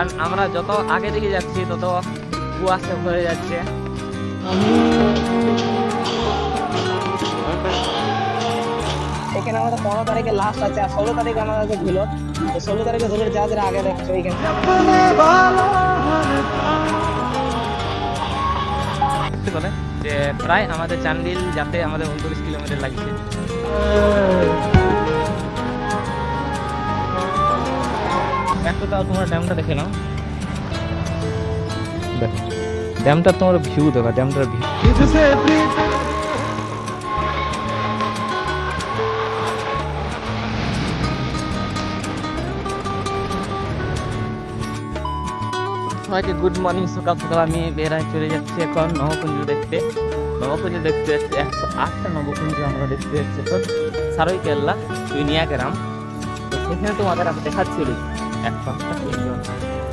কারণ আমরা যত আগে দিকে যাচ্ছি তত কুয়াশা ভরে যাচ্ছে। এখানে আমাদের 15 তারিখে লাস্ট আছে, আর 16 তারিখে আমাদের ছিল। তো 16 তারিখে ধরে যাদের আগে দেখছো এইখানে যে প্রায় আমাদের চান্ডিল যাতে আমাদের 29 কিলোমিটার লাগছে। একটু তাও তোমার ড্যামটা দেখে নাও, দেখো ড্যামটা, তোমার ভিউ দেখো, ড্যামটার ভিউ। সবাইকে গুড মর্নিং। সকাল সকাল আমি বেড়ায় চলে যাচ্ছি এখন নবকুঞ্জ দেখতে। নবকুঞ্জ দেখতে যাচ্ছি 108টা নবকুঞ্জ আমরা দেখতে যাচ্ছি এখন সারইকেল্লা চুইনিয়া গ্রাম। তো সেখানে তোমাদের আমি দেখাচ্ছিল 108টা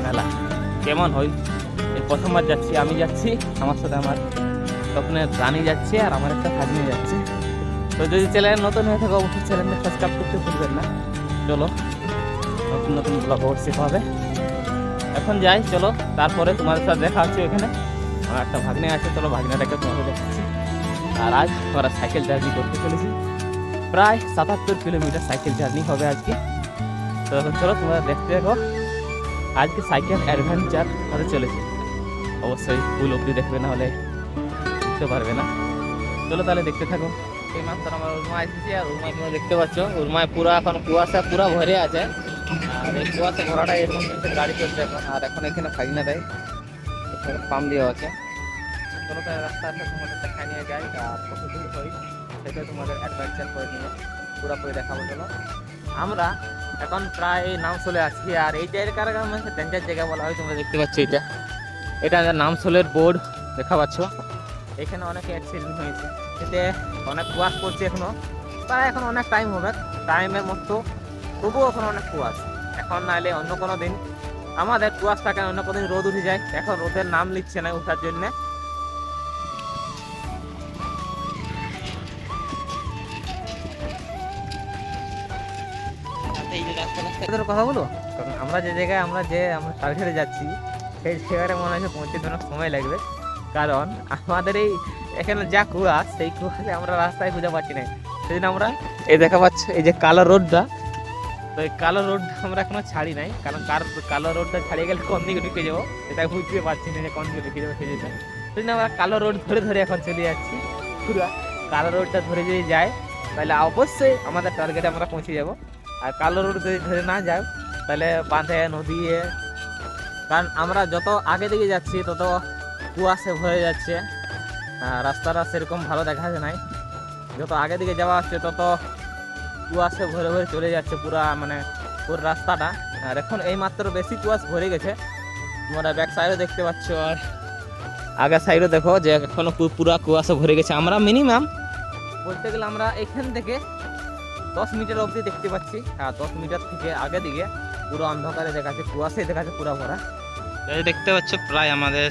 মেলা কেমন হয়। এই প্রথমবার যাচ্ছি, আমি যাচ্ছি, আমার সাথে আমার স্বপ্নের রানী যাচ্ছে, আর আমার একটা ভাগ্নি যাচ্ছে। তো যদি চ্যানেল নতুন হয়ে থাকে অবশ্যই চ্যানেলটা সাবস্ক্রাইব করতে ভুলবেন না। চলো নতুন নতুন ব্লগ অবশ্যই পাবে। এখন যাই, চলো তারপরে তোমাদের সাথে দেখা হচ্ছে। ওখানে আমার একটা ভাগ্নে আছে, চলো ভাগ্নেটাকে তোমাকে দেখাচ্ছি। আর আজ আমরা সাইকেল জার্নি করতে চলেছি, প্রায় 77 কিলোমিটার সাইকেল জার্নি হবে আজকে। তো এখন চলো তোমরা দেখতে দেখো, আজকে সাইকেল অ্যাডভেঞ্চার হতে চলেছে। অবশ্যই ফুল অবধি দেখবে, না হলে বুঝতে পারবে না। চলো তাহলে দেখতে থাকো। এই মাত্র আমার উর্মা এসেছি, আর উর্মা তোমরা দেখতে পাচ্ছ, উর্মায় পুরো এখন কুয়াশা পুরো ভরে আছে। আর এই কুয়াশা ভরাটা এরকম গাড়ি চলছে এখন। আর এখন এখানে ফাইনা দেয়, পাম্প দেওয়া আছে। চলো তাহলে রাস্তা আছে, তোমাদের দেখা নিয়ে যাই, আর কত দূর হয় সেটা তোমাদের অ্যাডভেঞ্চার করে নিয়ে পুরোপুরি দেখাবো। চলো আমরা এখন প্রায় নামসলে আছি, আর এই জায়গার ডেঞ্জার জায়গা বলা হয়। তোমরা দেখতে পাচ্ছ এটা নামসলের বোর্ড দেখা পাচ্ছ। এখানে অনেক অ্যাক্সিডেন্ট হয়েছে, এতে অনেক কুয়াশ পড়ছে এখনো, প্রায় এখন অনেক টাইম হবে, টাইমের মতো তবুও এখন অনেক কুয়াশ। এখন নাহলে অন্য কোনো দিন আমাদের কুয়াশ থাকে, অন্য কোনো দিন রোদ উঠে যায়। এখন রোদের নাম নিচ্ছে না ওঠার জন্যে। কথা বলো, কারণ আমরা যে জায়গায় আমরা টার্গেটে যাচ্ছি সেই জায়গাটা মনে হচ্ছে পৌঁছতে অনেক সময় লাগবে। কারণ আমাদের এই এখানে যা কুয়াশ, সেই কুয়াশে আমরা রাস্তায় খুঁজে পাচ্ছি না। সেদিন আমরা এই দেখা পাচ্ছি এই যে কালো রোডটা, তো এই কালো রোডটা আমরা এখনো ছাড়ি নাই। কারণ কালো রোডটা ছাড়িয়ে গেলে কোন দিকে ঢুকে যাবো সেটা বুঝতে পারছি না যে কোন দিকে ঢুকে যাবো। সেই জন্য আমরা কালো রোড ধরে ধরে এখন চলে যাচ্ছি। পুরো কালো রোডটা ধরে যদি যাই তাহলে অবশ্যই আমাদের টার্গেটে আমরা পৌঁছে যাব। আর কালো রোড যদি ধরে না যাও তাহলে বাঁধে নদী, কারণ আমরা যত আগে দিকে যাচ্ছি তত কুয়াশে ভরে যাচ্ছে, রাস্তাটা সেরকম ভালো দেখা যায় নাই। যত আগে দিকে যাওয়া হচ্ছে তত কুয়াশে ভরে ভরে চলে যাচ্ছে পুরা, মানে পুরো রাস্তাটা। আর এখন এই মাত্র বেশি কুয়াশ ভরে গেছে, তোমরা ব্যাক সাইডও দেখতে পাচ্ছ, আর আগের সাইডও দেখো যে এখনো পুরা কুয়াশা ভরে গেছে। আমরা মিনিমাম বলতে গেলে আমরা এখান থেকে 10 মিটার অবধি দেখতে পাচ্ছি, আর 10 মিটার থেকে আগে দিকে পুরো অন্ধকারে দেখাচ্ছে, কুয়াশায় দেখাচ্ছে পুরো ভরা। দেখতে পাচ্ছ প্রায় আমাদের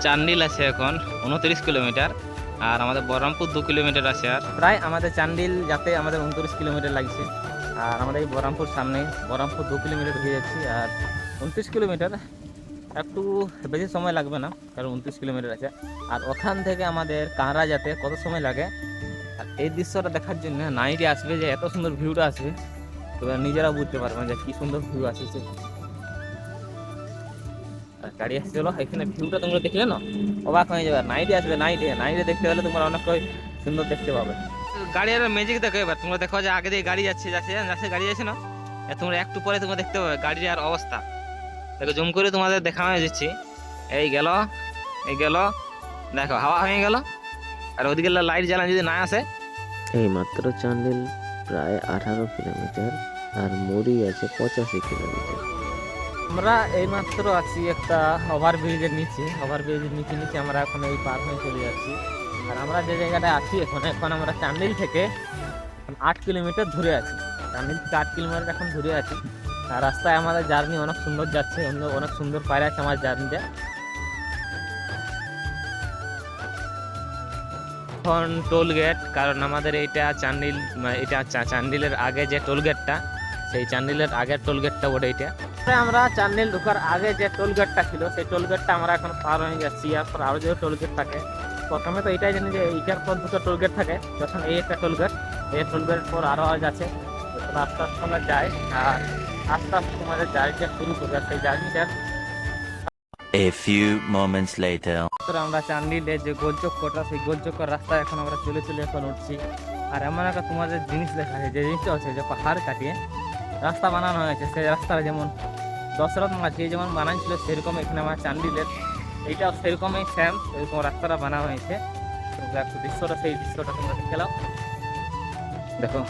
চান্ডিল আছে এখন 29 কিলোমিটার, আর আমাদের বহরমপুর 2 কিলোমিটার আছে। আর প্রায় আমাদের চান্ডিল যাতে আমাদের 29 কিলোমিটার লাগছে, আর আমাদের এই বহরমপুর সামনে, বহরমপুর 2 কিলোমিটার হয়ে যাচ্ছি। আর 29 কিলোমিটার একটু বেশি সময় লাগবে না, কারণ 29 কিলোমিটার আছে। আর ওখান থেকে আমাদের কাঁড়া যেতে কত সময় লাগে, আর এই দৃশ্যটা দেখার জন্য নাইটে আসবে, যে এত সুন্দর ভিউটা আসবে, তোমরা নিজেরা বুঝতে পারবে যে কি সুন্দর ভিউ আসছে। গাড়ি আসছিল এখানে, ভিউটা তোমরা দেখলে না অবাক হয়ে যাবে। নাইটে আসবে, নাইটে দেখতে হলে তোমরা অনেক সুন্দর দেখতে পাবে। গাড়ির ম্যাজিক দেখো এবার, তোমরা দেখো যে আগে দিয়ে গাড়ি যাচ্ছে গাড়ি যাচ্ছে না, তোমরা একটু পরে তোমরা দেখতে পাবে গাড়ির আর অবস্থা দেখো। জুম করে তোমাদের দেখানো যাচ্ছি, এই গেল দেখো হাওয়া হয়ে গেল, আর ওদিকে লাইট জ্বালানো যদি না আসে। এই মাত্র চান্ডিল প্রায় 18 কিলোমিটার, আর মুড়ি আছে 85 কিলোমিটার। আমরা এইমাত্র আছি একটা ওভারব্রিজের নিচে, নিচে আমরা এখন এই পার হয়ে চলে যাচ্ছি। আর আমরা যে জায়গাটা আছি এখন আমরা চান্ডিল থেকে 8 কিলোমিটার দূরে আছি, চান্ডিল থেকে 8 কিলোমিটার এখন দূরে আছি। আর রাস্তায় আমাদের জার্নি অনেক সুন্দর যাচ্ছে, অনেক সুন্দর পায়ে আছে আমার জার্নিটা। এখন টোল গেট, কারণ আমাদের এইটা চান্ডিলের আগে যে টোল গেটটা, সেই চান্ডিলের আগের টোল গেটটা ওটা। এইটা আমরা চান্দিল ঢোকার আগে যে টোল গেটটা ছিল সেই টোল গেটটা আমরা এখন পার হয়ে যাচ্ছি। এরপর আরো যে টোল গেট থাকে, প্রথমে তো এটাই জানি যে এইটার পর দুটো টোল গেট থাকে, যখন এই একটা টোল গেট, এই টোল গেটের পর আরো আছে। তো আস্তে আস্তে আমরা যাই, আর আস্তে আস্তে তোমাদের জার্নিটা শুরু করবে। সেই জার্নিটা A few moments later. আমরা চান্দিলে যে গোলচক্করটা, সেই গোলচক্কর রাস্তায় এখন আমরা চলে চলে এখন উঠছি। আর এমন একটা তোমাদের জিনিস দেখা যায়, যে জিনিসটা হচ্ছে যে পাহাড় কাটিয়ে রাস্তা বানানো হয়েছে। সেই রাস্তাটা যেমন দশরথ মাঝি যেমন বানাইছিল, সেরকম এখানে আমার চান্দিলের এইটাও সেরকমই সেম, সেরকম রাস্তাটা বানানো হয়েছে। তোমরা একটু দৃশ্যটা, সেই দৃশ্যটা তোমরা দেখে নাও। দেখো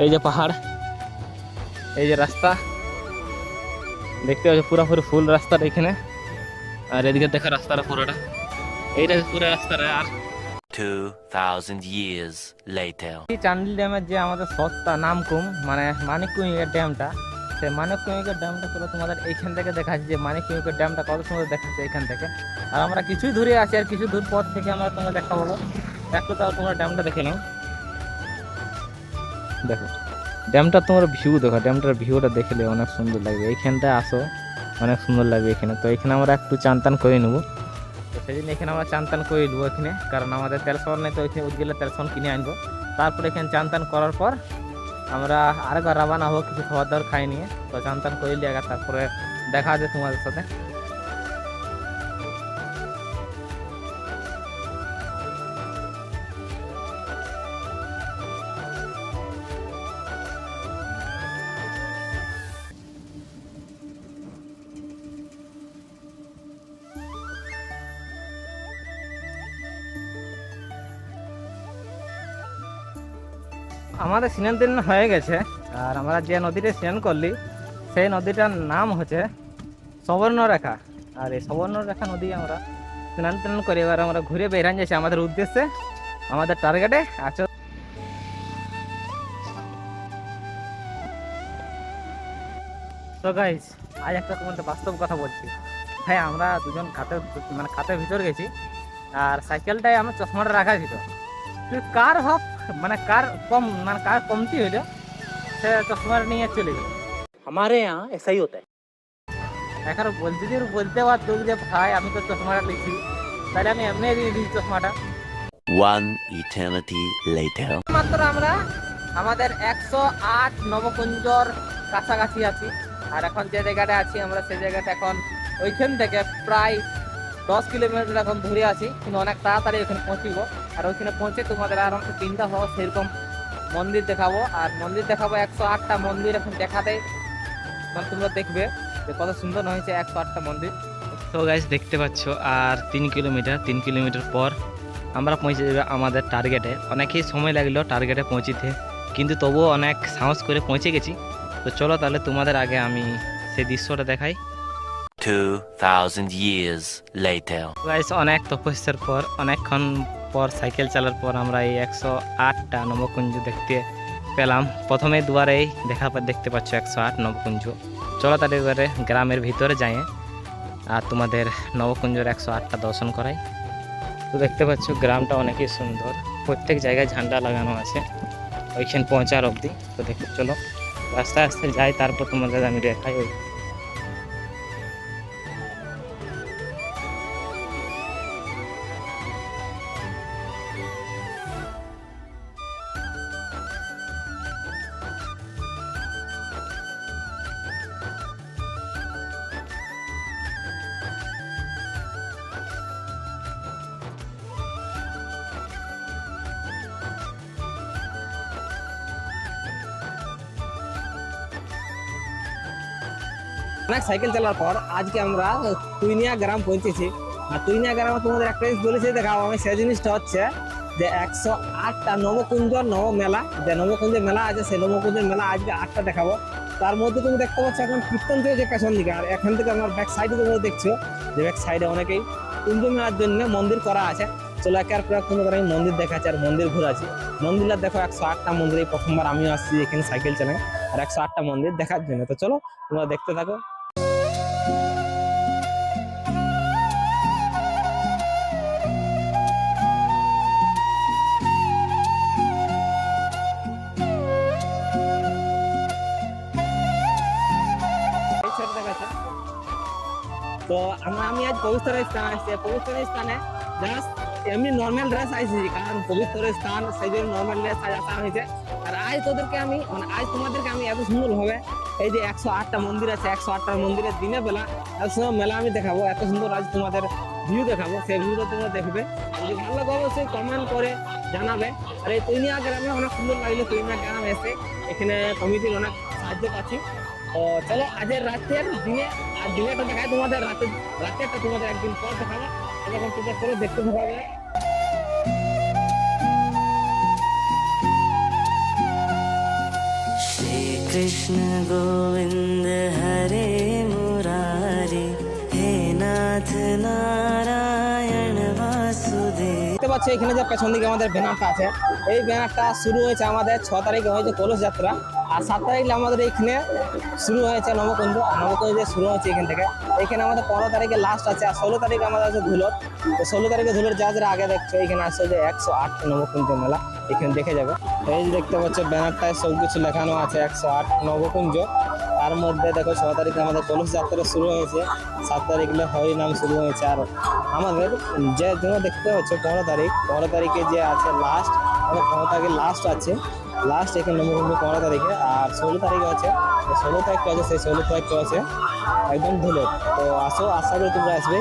এই যে পাহাড়, এই যে রাস্তা দেখতে পাচ্ছ, পুরোপুরি ফুল রাস্তাটা এখানে। আর এদিকে দেখা রাস্তাটা পুরোটা, এইটা পুরো রাস্তাটা। আর 2000 years later. এই চান্দিল ড্যামের যে আমাদের সস্তা নামকুম, মানে মানিককুমিকের ড্যামটা, সেই মানিককুমিকের ড্যামটা পুরো তোমাদের এইখান থেকে দেখাচ্ছে, যে মানিককুমিকের ড্যামটা কত সুন্দর দেখাচ্ছে এখান থেকে। আর আমরা কিছুই দূরে আছি, আর কিছু দূর পর থেকে আমরা তোমরা দেখা বলো একটু, তাও তোমরা ড্যামটা দেখে নাও। দেখো ড্যামটা তোমার ভিউ দেখো, ড্যামটার ভিউটা দেখলে অনেক সুন্দর লাগবে। এইখানটায় আসো, অনেক সুন্দর লাগবে এখানে। তো এখানে আমরা একটু চান টান করে নেবো, তো সেই জন্য এখানে আমরা চান টান করে নেবো এখানে, কারণ আমাদের তেল সাবান নেই। তো ওইখানে গেলে তেল সাবান কিনে আনবো, তারপরে এখানে চান টান করার পর আমরা আরেকবার রাবানা হবো কিছু খাবার দাবার খাই নিয়ে। তো চান টান করে নিয়ে তারপরে দেখা যাবে তোমাদের সাথে। আমাদের স্নান দিন হয়ে গেছে, আর আমরা যে নদীতে স্নান করলি সেই নদীটার নাম হচ্ছে সুবর্ণরেখা। আর এই সুবর্ণরেখা নদী আমরা স্নান টান করে এবার আমরা ঘুরে বেরান যাচ্ছি আমাদের উদ্দেশ্যে, আমাদের টার্গেটে আছো। তো গাইস, আজ একটা তোমাদের বাস্তব কথা বলছি ভাই। আমরা দুজন খাতের ভিতর গেছি, আর সাইকেলটায় আমার চশমাটা রাখা ছিল। কার হক মানে কার কমতি হইলো, সে চশমা নিয়ে চলে গেল। हमारे यहाँ ऐसा ही होता है। এখন বলতে পারতো যে ভাই আমি তো চশমাটা লিখছি, তাহলে আমি এমনি দিয়ে দিই চশমাটা। One eternity later. মাত্র আমরা আমাদের 108 নবকুঞ্জর কাছাকাছি আছি। আর এখন যে জায়গাটা আছি আমরা, সেই জায়গাটা এখন ওইখান থেকে প্রায় 10 কিলোমিটার এখন ধরে আছি, কিন্তু অনেক তাড়াতাড়ি ওখানে পৌঁছবো। আর ওইখানে পৌঁছে তোমাদের আরামসে চিন্তা হওয়া সেরকম মন্দির দেখাবো। আর মন্দির দেখাবো 108টা মন্দির এখন দেখাতে, মানে তোমরা দেখবে যে কত সুন্দর হয়েছে 108টা মন্দির। তো গাইস দেখতে পাচ্ছ, আর 3 কিলোমিটার পর আমরা পৌঁছে যাবে আমাদের টার্গেটে। অনেকই সময় লাগলো টার্গেটে পৌঁছিতে, কিন্তু তবুও অনেক সাহস করে পৌঁছে গেছি। তো চলো তাহলে তোমাদের আগে আমি সেই দৃশ্যটা দেখাই। 2000 years later. গাইস অনেক তপস্যার পর, অনেকক্ষণ পর সাইকেল চালার পর আমরা এই 108টা নবকুঞ্জ দেখতে পেলাম। প্রথমে দুয়ারেই দেখতে পাচ্ছ 108 নবকুঞ্জ। চলো তাহলে এবারে গ্রামের ভিতরে যাই, আর তোমাদের নবকুঞ্জের 108টা দর্শন করাই। তো দেখতে পাচ্ছ গ্রামটা অনেকই সুন্দর, প্রত্যেক জায়গায় ঝান্ডা লাগানো আছে ওইখানে পৌঁছার অবধি। তো দেখতে চলো আস্তে আস্তে যাই, তারপর তোমাদের আমি দেখাই। অনেক সাইকেল চালার পর আজকে আমরা তুইনিয়া গ্রাম পৌঁছেছি। আর তুইনিয়া গ্রামে তোমাদের একটা জিনিস বলেছি দেখাবো আমি, সেই জিনিসটা হচ্ছে যে 108টা নবকুঞ্জর মেলা, যে নবকুঞ্জের মেলা আছে, সেই নবকুঞ্জের মেলা আজকে 8টা দেখাবো। তার মধ্যে তুমি দেখতে পাচ্ছ এখন কীর্তন থেকে যে পেছন দিকে, আর এখান থেকে আমার ব্যাক সাইডে তোমরা দেখছো যে ব্যাক সাইডে অনেকেই কুঞ্জ মেলার জন্য মন্দির করা আছে। চলো একে আর তোমাদের আমি মন্দির দেখাচ্ছি আর মন্দির ঘুরাচ্ছি। মন্দিরটা দেখো 108টা মন্দির, এই প্রথমবার আমিও আসছি এখানে সাইকেল চালাই, আর 108টা মন্দির দেখার জন্য। তো চলো তোমরা দেখতে থাকো। পবিত্র স্থান আসছে, পবিত্র স্থানে জাস্ট এমনি নর্মাল ড্রেস আইছি, কারণ পবিত্র স্থান সেই জন্য নর্মাল ড্রেস আসা হয়েছে। আর আজ তোদেরকে আমি মানে আজ তোমাদেরকে আমি এত সুন্দর ভাবে এই যে 108টা মন্দির আছে, 108টা মন্দিরের দিনে বেলা এত সুন্দর মেলা আমি দেখাবো, এত সুন্দর আজ তোমাদের ভিউ দেখাবো, সেই ভিউটা তোমরা দেখবে। যদি ভালো লাগে অবশ্যই কমেন্ট করে জানাবে। আর এই তৈনিয়া গ্রামে অনেক সুন্দর লাগলো, তৈনিয়া গ্রাম এসে এখানে কমিটির অনেক সাহায্য পাচ্ছি। তো চলো আজের রাতের দিনে আর দিনেটা দেখায় তোমাদের, রাতেরটা তোমাদের একদিন পর দেখাবো, এরকম তোমরা করে দেখতে পাবে। श्री कृष्ण गोविंद हरे मुरारी हे नाथ नारायण वासुदेव। দেখতে পাচ্ছ এখানে যে পেছন দিকে আমাদের ব্যানারটা আছে, এই ব্যানারটা শুরু হয়েছে আমাদের 6 তারিখে হয়েছে কলস যাত্রা, আর 7 তারিখে আমাদের এখানে শুরু হয়েছে নবকুঞ্জ, নবকুঞ্জে শুরু হয়েছে এখান থেকে। এখানে আমাদের 15 তারিখে লাস্ট আছে, আর 16 তারিখে আমাদের আছে ধুলট। তো 16 তারিখে ধুলট যারা আগে দেখছো এখানে আসছে যে 108 নবকুঞ্জ মেলা, এখানে দেখে যাবে। এই যে দেখতে পাচ্ছ ব্যানারটায় সব কিছু লেখানো আছে 108 নবকুঞ্জ। তার মধ্যে দেখো 6 তারিখে আমাদের কলস যাত্রা শুরু হয়েছে, 7 তারিখে হরিনাম শুরু হয়েছে। আর আমাদের যে তোমরা দেখতে পাচ্ছ 15 তারিখে যে আছে লাস্ট, আমাদের 15 তারিখে লাস্ট আছে, লাস্ট এখানে নবকুঞ্জ 15 তারিখে। আর 16 তারিখে আছে, 16 তারিখটা আছে, সেই 16 তারিখটা আছে একদম ধুলো। তো আসো, আশা করি তোমরা আসবে।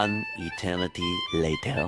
One eternity later.